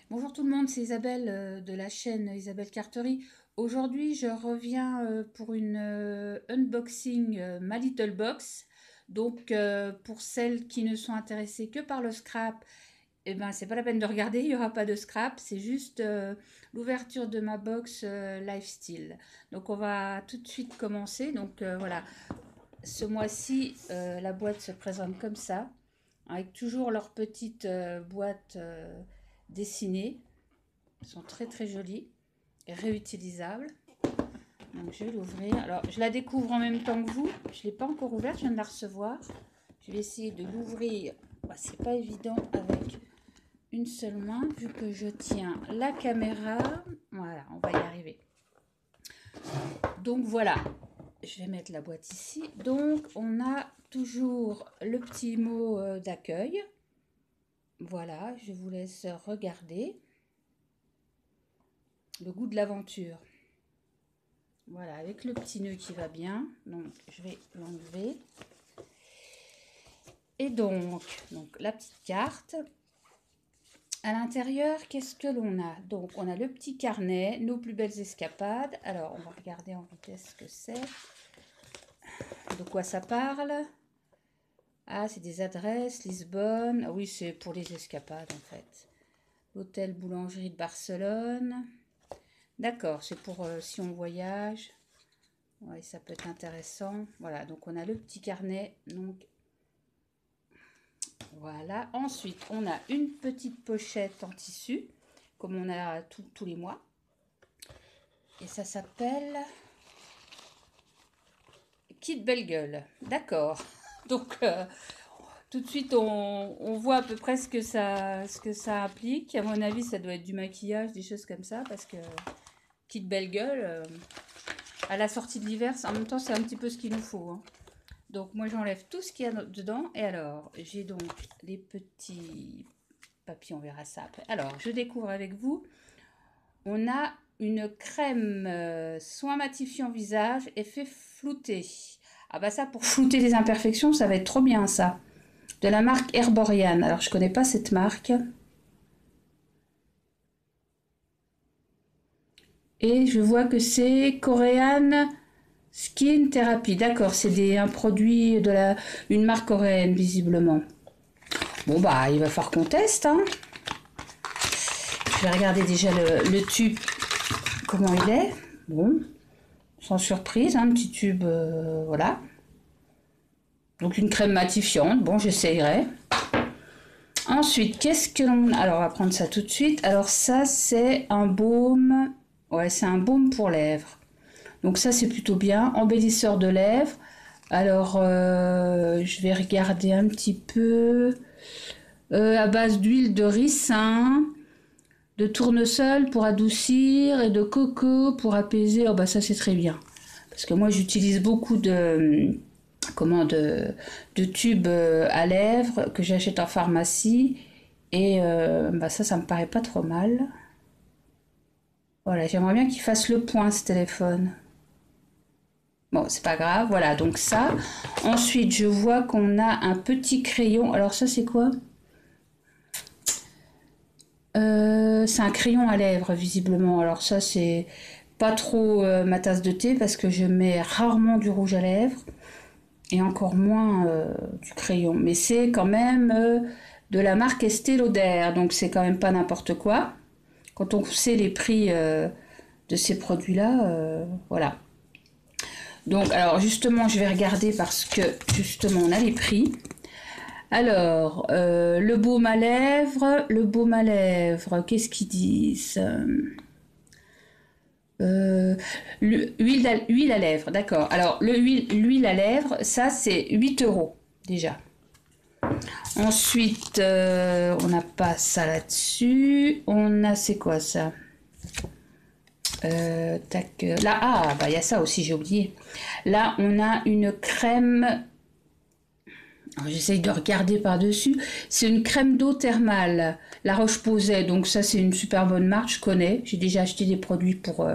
Bonjour tout le monde, c'est Isabelle de la chaîne Isabelle Carterie. Aujourd'hui, je reviens pour une unboxing My Little Box. Donc, pour celles qui ne sont intéressées que par le scrap, eh ben, c'est pas la peine de regarder, il n'y aura pas de scrap, c'est juste l'ouverture de ma box Lifestyle. Donc, on va tout de suite commencer. Donc, voilà, ce mois-ci, la boîte se présente comme ça, avec toujours leur petite boîte dessinée. Elles sont très très jolies et réutilisables. Donc je vais l'ouvrir. Alors je la découvre en même temps que vous. Je ne l'ai pas encore ouverte, je viens de la recevoir. Je vais essayer de l'ouvrir. Bah, c'est pas évident avec une seule main vu que je tiens la caméra. Voilà, on va y arriver. Donc voilà, je vais mettre la boîte ici. Donc on a toujours le petit mot d'accueil. Voilà, je vous laisse regarder. Le goût de l'aventure. Voilà, avec le petit nœud qui va bien. Donc, je vais l'enlever. Et donc, la petite carte. À l'intérieur, qu'est-ce que l'on a? Donc, on a le petit carnet, nos plus belles escapades. Alors, on va regarder en vitesse ce que c'est. De quoi ça parle? Ah, c'est des adresses, Lisbonne. Ah oui, c'est pour les escapades, en fait. L'hôtel Boulangerie de Barcelone. D'accord, c'est pour si on voyage. Oui, ça peut être intéressant. Voilà, donc on a le petit carnet. Donc voilà. Ensuite, on a une petite pochette en tissu, comme on a tous les mois. Et ça s'appelle Kit Belle Gueule. D'accord. Donc tout de suite, on voit à peu près ce que ça implique. À mon avis, ça doit être du maquillage, des choses comme ça, parce que Kit Belle Gueule, à la sortie de l'hiver, en même temps, c'est un petit peu ce qu'il nous faut, hein. Donc moi j'enlève tout ce qu'il y a dedans. Et alors j'ai donc les petits papiers, on verra ça après. Alors je découvre avec vous. On a une crème soin matifiant visage effet flouté. Ah bah ça, pour flouter les imperfections, ça va être trop bien ça. De la marque Herborian. Alors je connais pas cette marque. Et je vois que c'est Korean Skin Therapy. D'accord, c'est un produit une marque coréenne visiblement. Bon bah il va falloir qu'on teste, hein. Je vais regarder déjà le tube, comment il est. Bon, sans surprise, un petit tube, voilà. Donc une crème matifiante, bon j'essayerai. Ensuite, qu'est-ce que l'on... Alors on va prendre ça tout de suite. Alors ça c'est un baume, ouais c'est un baume pour lèvres. Donc ça c'est plutôt bien, embellisseur de lèvres. Alors je vais regarder un petit peu, à base d'huile de ricin, de tournesol pour adoucir et de coco pour apaiser. Oh bah ça c'est très bien. Parce que moi j'utilise beaucoup de tubes à lèvres que j'achète en pharmacie. Et bah ça me paraît pas trop mal. Voilà, j'aimerais bien qu'il fasse le point ce téléphone. Bon, c'est pas grave, voilà, donc ça. Ensuite, je vois qu'on a un petit crayon. Alors ça c'est quoi? C'est un crayon à lèvres, visiblement. Alors ça, c'est pas trop ma tasse de thé parce que je mets rarement du rouge à lèvres et encore moins du crayon. Mais c'est quand même de la marque Estée Lauder, donc c'est quand même pas n'importe quoi. Quand on sait les prix de ces produits-là, voilà. Donc, alors justement, je vais regarder parce que justement, on a les prix. Alors, le baume à lèvres, qu'est-ce qu'ils disent? Huile à lèvres, d'accord. Alors, l'huile à lèvres, ça c'est 8 euros déjà. Ensuite, on n'a pas ça là-dessus. On a, c'est quoi ça? Tac, là, ah, bah il y a ça aussi, j'ai oublié. Là, on a une crème. J'essaye de regarder par-dessus. C'est une crème d'eau thermale, La Roche-Posay. Donc ça, c'est une super bonne marque, je connais. J'ai déjà acheté des produits pour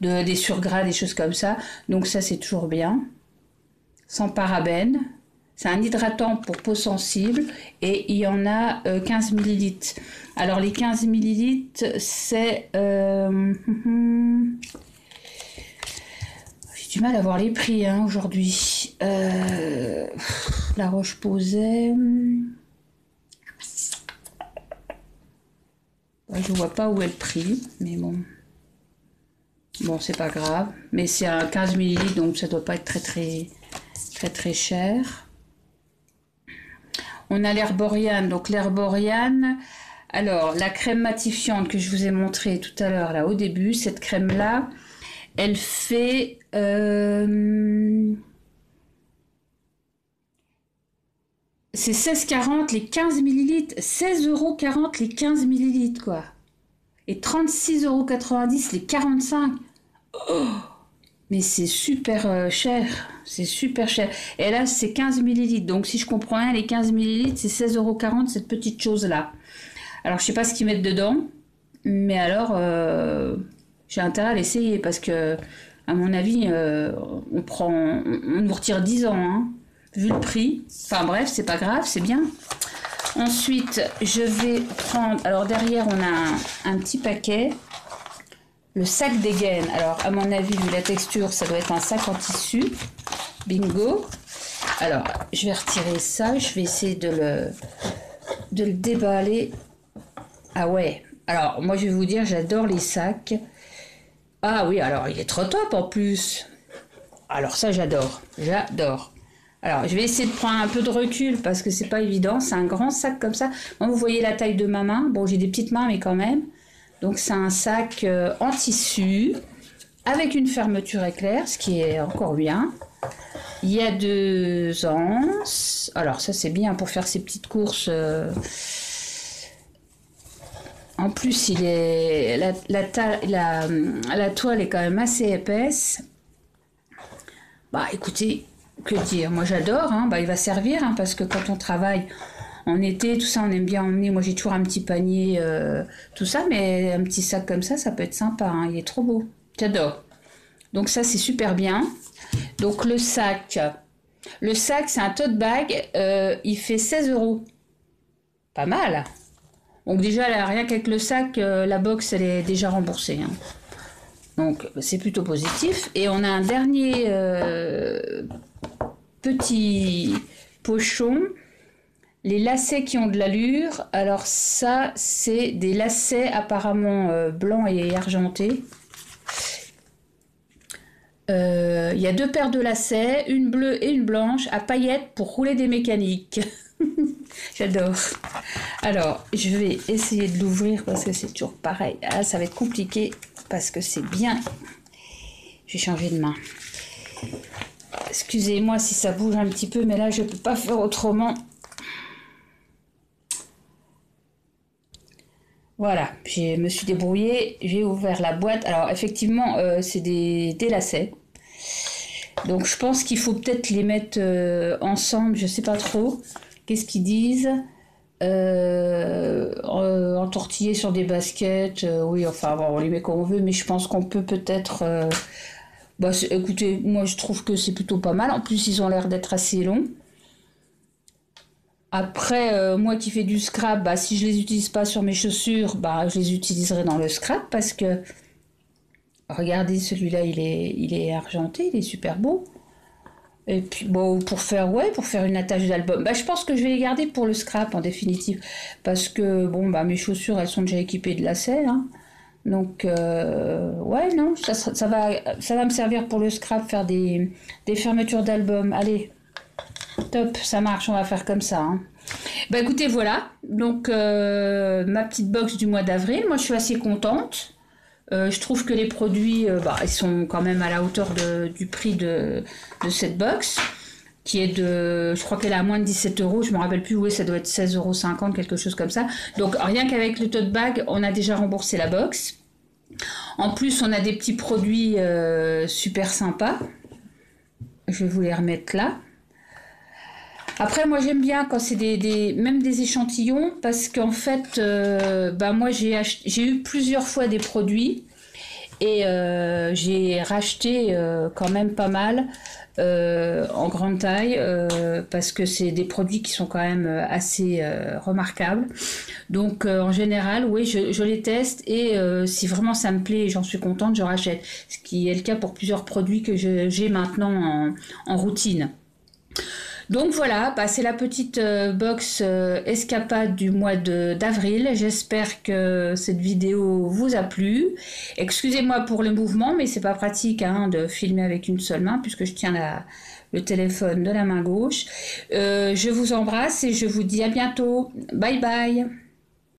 des surgras, des choses comme ça. Donc ça, c'est toujours bien. Sans parabènes. C'est un hydratant pour peau sensible et il y en a 15 millilitres. Alors les 15 millilitres, c'est... j'ai du mal à voir les prix hein, aujourd'hui. La Roche-Posay... Je vois pas où est le prix, mais bon. Bon, c'est pas grave. Mais c'est un 15 millilitres, donc ça doit pas être très cher. On a l'Herboriane. Donc l'Herboriane, alors la crème matifiante que je vous ai montré tout à l'heure là au début, cette crème-là, elle fait... c'est 16,40 les 15 millilitres. 16,40 € les 15 millilitres, quoi. Et 36,90 € les 45. Oh, mais c'est super cher. C'est super cher. Et là, c'est 15 millilitres. Donc, si je comprends bien, les 15 millilitres, c'est 16,40 € cette petite chose-là. Alors, je sais pas ce qu'ils mettent dedans. Mais alors, j'ai intérêt à l'essayer parce que, à mon avis, on nous retire 10 ans, hein. Vu le prix, enfin bref, c'est pas grave, c'est bien. Ensuite, je vais prendre, alors derrière on a un petit paquet, le sac des gaines. Alors à mon avis, vu la texture, ça doit être un sac en tissu, bingo. Alors, je vais retirer ça, je vais essayer de le déballer. Ah ouais, alors moi je vais vous dire, j'adore les sacs. Ah oui, alors il est trop top en plus. Alors ça j'adore. Alors, je vais essayer de prendre un peu de recul parce que c'est pas évident. C'est un grand sac comme ça. Moi, vous voyez la taille de ma main. Bon, j'ai des petites mains, mais quand même. Donc, c'est un sac en tissu avec une fermeture éclair, ce qui est encore bien. Il y a 2 anses. Alors, ça, c'est bien pour faire ses petites courses. En plus, la toile est quand même assez épaisse. Bah, écoutez... Que dire, moi j'adore, hein. Bah, il va servir hein, parce que quand on travaille en été, tout ça, on aime bien emmener. Moi j'ai toujours un petit panier, tout ça, mais un petit sac comme ça peut être sympa. Hein. Il est trop beau, j'adore. Donc ça c'est super bien. Donc le sac c'est un tote bag, il fait 16 €. Pas mal. Donc déjà là, rien qu'avec le sac, la box elle est déjà remboursée. Hein. Donc c'est plutôt positif. Et on a un dernier petit pochon, les lacets qui ont de l'allure. Alors ça, c'est des lacets apparemment blancs et argentés. Il y a 2 paires de lacets, une bleue et une blanche, à paillettes pour rouler des mécaniques. J'adore. Alors, je vais essayer de l'ouvrir parce que c'est toujours pareil. Ah, ça va être compliqué parce que c'est bien. Je vais changer de main. Excusez-moi si ça bouge un petit peu, mais là, je ne peux pas faire autrement. Voilà, je me suis débrouillée, j'ai ouvert la boîte. Alors, effectivement, c'est des lacets. Donc, je pense qu'il faut peut-être les mettre ensemble, je ne sais pas trop. Qu'est-ce qu'ils disent entortillés sur des baskets. Oui, enfin, bon, on les met comme on veut, mais je pense qu'on peut peut-être... Bah, écoutez, moi je trouve que c'est plutôt pas mal. En plus, ils ont l'air d'être assez longs. Après, moi qui fais du scrap, bah, si je les utilise pas sur mes chaussures, bah, je les utiliserai dans le scrap parce que, regardez, celui-là, il est argenté, il est super beau. Et puis, bon, pour faire une attache d'album, bah, je pense que je vais les garder pour le scrap en définitive. Parce que, bon, bah, mes chaussures, elles sont déjà équipées de lacets, hein. Donc, ouais, non, ça va me servir pour le scrap, faire des fermetures d'albums. Allez, top, ça marche, on va faire comme ça. Hein. Bah écoutez, voilà, donc ma petite box du mois d'avril, moi je suis assez contente. Je trouve que les produits, ils sont quand même à la hauteur du prix de cette box, qui est je crois qu'elle est à moins de 17 €, je me rappelle plus où est, ça doit être 16,50 €, quelque chose comme ça. Donc rien qu'avec le tote bag, on a déjà remboursé la box. En plus, on a des petits produits super sympas. Je vais vous les remettre là. Après, moi, j'aime bien quand c'est même des échantillons parce qu'en fait, moi, j'ai eu plusieurs fois des produits Et j'ai racheté quand même pas mal en grande taille parce que c'est des produits qui sont quand même assez remarquables. Donc en général, oui, je les teste et si vraiment ça me plaît et j'en suis contente, je rachète. Ce qui est le cas pour plusieurs produits que j'ai maintenant en routine. Donc voilà, bah, c'est la petite box escapade du mois d'avril. J'espère que cette vidéo vous a plu. Excusez-moi pour le mouvement, mais c'est pas pratique hein, de filmer avec une seule main puisque je tiens le téléphone de la main gauche. Je vous embrasse et je vous dis à bientôt. Bye bye.